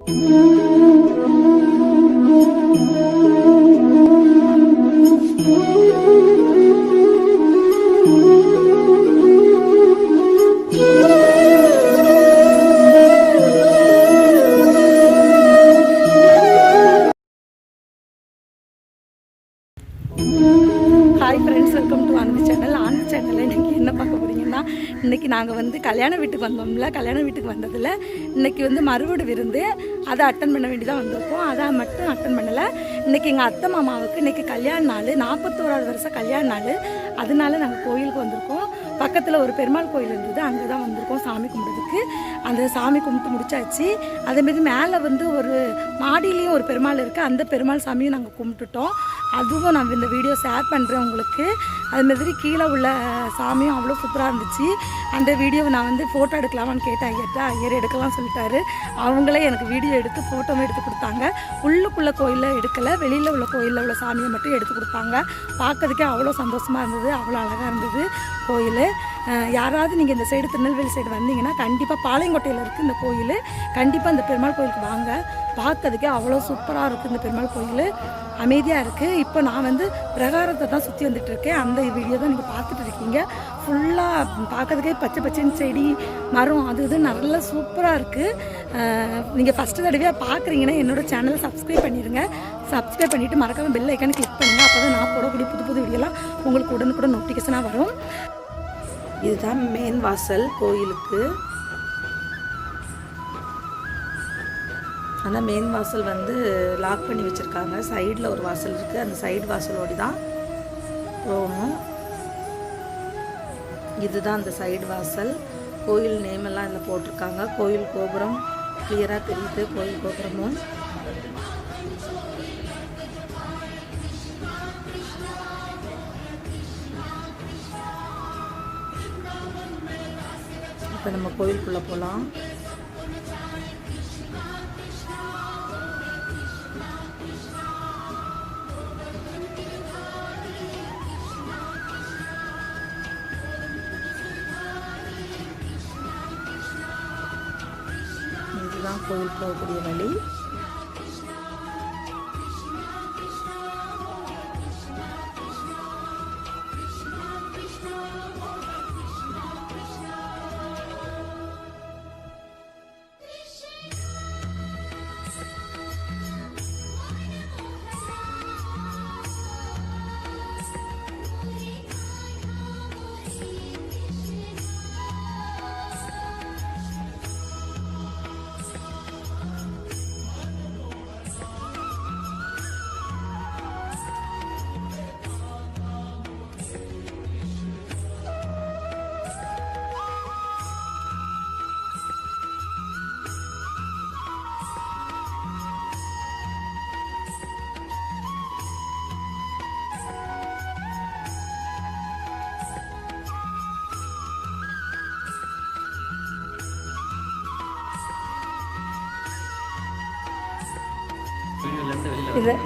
Hi friends, welcome to Anandhi channel. Anandhi சேனலில் இன்றைக்கி என்ன பார்க்க போகிறீங்கன்னா, இன்றைக்கி நாங்கள் வந்து கல்யாண வீட்டுக்கு வந்தோம்ல. கல்யாண வீட்டுக்கு வந்ததில் இன்றைக்கி வந்து மறுவீடு விருந்து, அதை அட்டன் பண்ண வேண்டி தான் வந்திருக்கோம். அதை மட்டும் அட்டன் பண்ணலை. இன்றைக்கி எங்கள் அத்தை மாமாவுக்கு இன்றைக்கி கல்யாண நாள், 41வது வருஷம் கல்யாண நாள். அதனால நாங்கள் கோயிலுக்கு வந்திருக்கோம். பக்கத்தில் ஒரு பெருமாள் கோயில் இருந்தது, அங்கே தான் வந்திருக்கோம் சாமி கும்பிட்றதுக்கு. அந்த சாமி கும்பிட்டு முடிச்சாச்சு. அதேமாரி மேலே வந்து ஒரு மாடியிலையும் ஒரு பெருமாள் இருக்குது, அந்த பெருமாள் சாமியும் நாங்கள் கும்பிட்டுட்டோம். அதுவும் நான் இந்த வீடியோ ஷேர் பண்ணுறேன் உங்களுக்கு. அதுமாதிரி கீழே உள்ள சாமியும் அவ்வளோ சூப்பராக இருந்துச்சு. அந்த வீடியோவை நான் வந்து ஃபோட்டோ எடுக்கலாமான்னு கேட்டேன் ஐயர் எடுக்கலாம் சொல்லிட்டாரு. அவங்களே எனக்கு வீடியோ எடுத்து ஃபோட்டோவும் எடுத்து கொடுத்தாங்க. உள்ளுக்குள்ளே கோயிலில் எடுக்கலை, வெளியில் உள்ள கோயிலில் உள்ள சாமியை மட்டும் எடுத்து கொடுத்தாங்க. பார்க்கறதுக்கே அவ்வளோ சந்தோஷமாக இருந்தது, அவ்வளோ அழகாக இருந்தது கோயில். யாராவது நீங்கள் இந்த சைடு திருநெல்வேலி சைடு வந்தீங்கன்னா கண்டிப்பாக பாளையங்கோட்டையில் இருக்குது இந்த கோயில். கண்டிப்பாக இந்த பெருமாள் கோயிலுக்கு வாங்க. பார்க்கறதுக்கே அவ்வளோ சூப்பராக இருக்குது இந்த பெருமாள் கோயில், அமைதியாக இருக்குது. இப்போ நான் வந்து பிரகாரத்தை தான் சுற்றி வந்துட்டுருக்கேன். அந்த வீடியோ தான் நீங்கள் பார்த்துட்டு இருக்கீங்க. ஃபுல்லாக பார்க்கறதுக்கே பச்சை பச்சைன்னு செடி மரம் அது இது நல்லா சூப்பராக இருக்குது. நீங்கள் ஃபஸ்ட்டு தடவையாக பார்க்குறீங்கன்னா என்னோடய சேனலை சப்ஸ்கிரைப் பண்ணிடுங்க. சப்ஸ்கிரைப் பண்ணிவிட்டு மறக்காமல் பெல் ஐக்கானை கிளிக் பண்ணுங்கள். அப்போ தான் நான் போடக்கூடிய புது புது வீடியோலாம் உங்களுக்கு உடனுக்குடன் நோட்டிஃபிகேஷனாக வரும். இதுதான் மெயின் வாசல் கோயிலுக்கு. ஆனால் மெயின் வாசல் வந்து லாக் பண்ணி வச்சுருக்காங்க. சைடில் ஒரு வாசல் இருக்குது, அந்த சைடு வாசலோடு தான் போகணும். இதுதான் அந்த சைடு வாசல். கோயில் நேமெல்லாம் இதில் போட்டிருக்காங்க. கோயில் கோபுரம் கிளியராக தெரியுது, கோயில் கோபுரமும். இப்போ நம்ம கோயிலுக்குள்ளே போகலாம். இதுதான் கோயில் போகக்கூடிய வழி.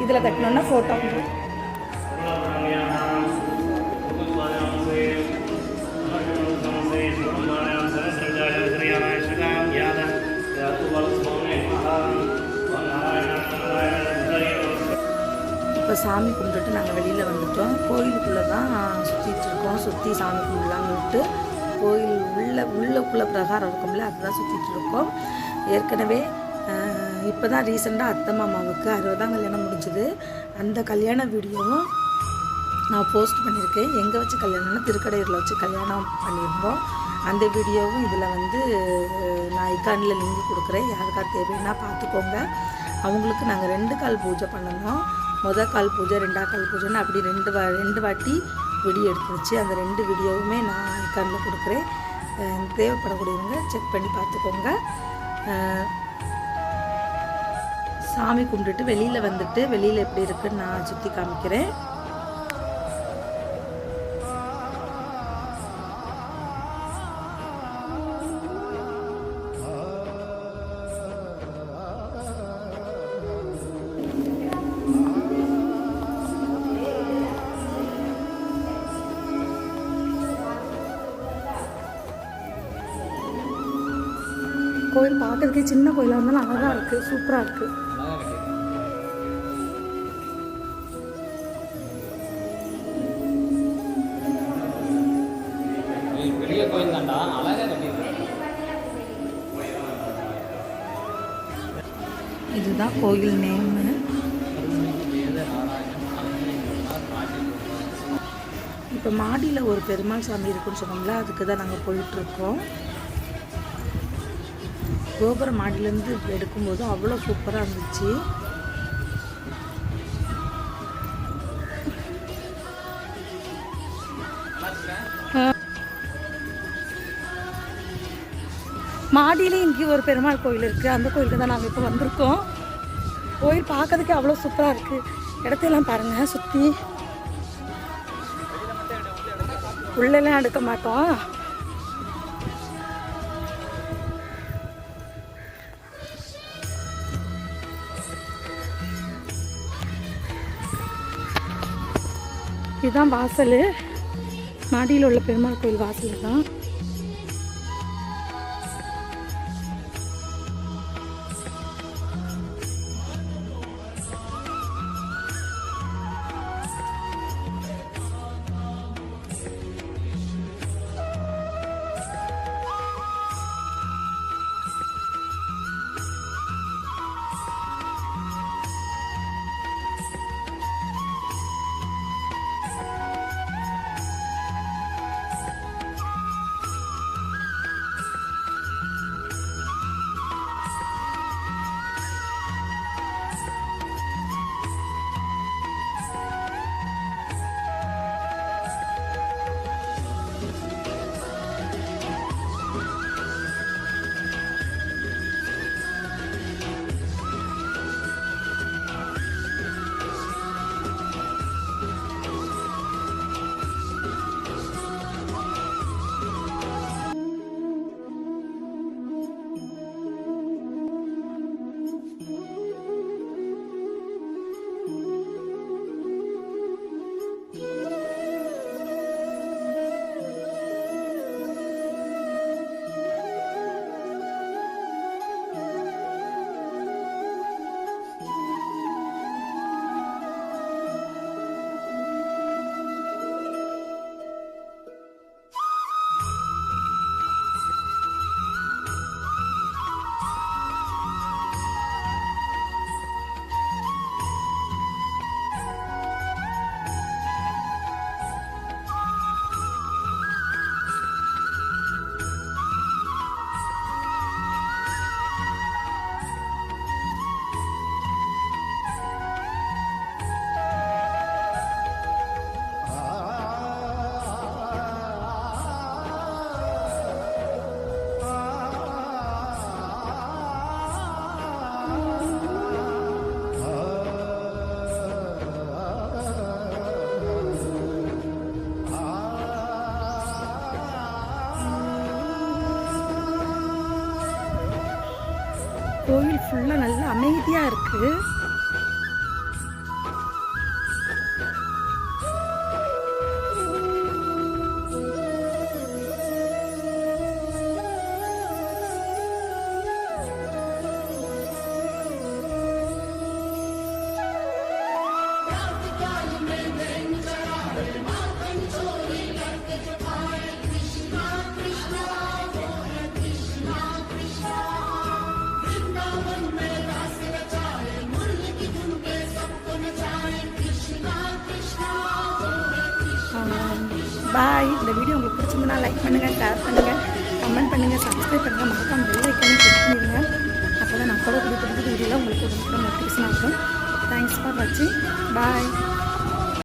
இதில் கட்டணுன்னா ஃபோட்டோ இப்போ சாமி கும்பிட்டுட்டு நாங்கள் வெளியில் வந்துட்டோம். கோயிலுக்குள்ளே தான் சுற்றிட்டு இருக்கோம். சுற்றி சாமி கும்பிடலான்னு விட்டு கோயில் உள்ளக்குள்ளே பிரகாரம் இருக்கும்ல, அதுதான் சுற்றிட்டு இருக்கோம். ஏற்கனவே இப்போ தான் ரீசெண்டாக அத்தை மாமாவுக்கு 60ஆம் கல்யாணம் முடிஞ்சுது. அந்த கல்யாண வீடியோவும் நான் போஸ்ட் பண்ணியிருக்கேன். எங்கே வச்சு கல்யாணம்னா திருக்கடையூரில் வச்சு கல்யாணம் பண்ணியிருந்தோம். அந்த வீடியோவும் இதில் வந்து நான் ஐக்கானில் லிங்க் கொடுக்குறேன். யாருக்காவது தேவைன்னா பார்த்துக்கோங்க. அவங்களுக்கு நாங்கள் 2 கால் பூஜை பண்ணணும். முதல் கால் பூஜை, 2ஆம் கால் பூஜைன்னு அப்படி 2 வாட்டி வீடியோ எடுத்துருச்சு. அந்த 2 வீடியோவுமே நான் ஐக்கானில் கொடுக்குறேன். தேவைப்படக்கூடியவங்க செக் பண்ணி பார்த்துக்கோங்க. சாமி கும்பிட்டுட்டு வெளியில் வந்துட்டு வெளியில் எப்படி இருக்குன்னு நான் சுற்றி காமிக்கிறேன். கோயில் பார்க்கறதுக்கே சின்ன கோயிலாக இருந்தாலும் அழகாக இருக்குது, சூப்பராக இருக்குது. இதுதான் கோயில் நேமு. இப்போ மாடியில் ஒரு பெருமாள் சாமி இருக்குன்னு சொன்னோம்ல, அதுக்கு தான் நாங்கள் போயிட்டுருக்கோம். கோபுர மாடியிலேருந்து எடுக்கும்போது அவ்வளோ சூப்பராக இருந்துச்சு. மாடியிலே இங்கே ஒரு பெருமாள் கோயில் இருக்குது, அந்த கோயிலுக்கு தான் நாங்கள் இப்போ வந்திருக்கோம். கோயில் பார்க்கறதுக்கே அவ்வளோ சூப்பராக இருக்குது. இடத்தையெல்லாம் பாருங்கள், சுற்றி உள்ளெல்லாம் எடுக்க மாட்டோம். இதுதான் வாசல், மாடியில் உள்ள பெருமாள் கோயில் வாசல் தான். கோயில் ஃபுல்லாக நல்ல அமைதியாக இருக்குது. பாய். இந்த வீடியோ உங்களுக்கு பிடிச்சிருந்தா லைக் பண்ணுங்கள், ஷேர் பண்ணுங்கள், கமெண்ட் பண்ணுங்கள், சப்ஸ்கிரைப் பண்ணுங்கள், மறக்காம பெல் ஐக்கானையும் கிளிக் பண்ணிடுங்க. அப்போ தான் நான் போடக்கூடிய புது வீடியோலாம் உங்களுக்கு உடனே நோட்டிஃபிகேஷன் ஆகும். தேங்க்ஸ் ஃபார் வாட்சிங். பாய்.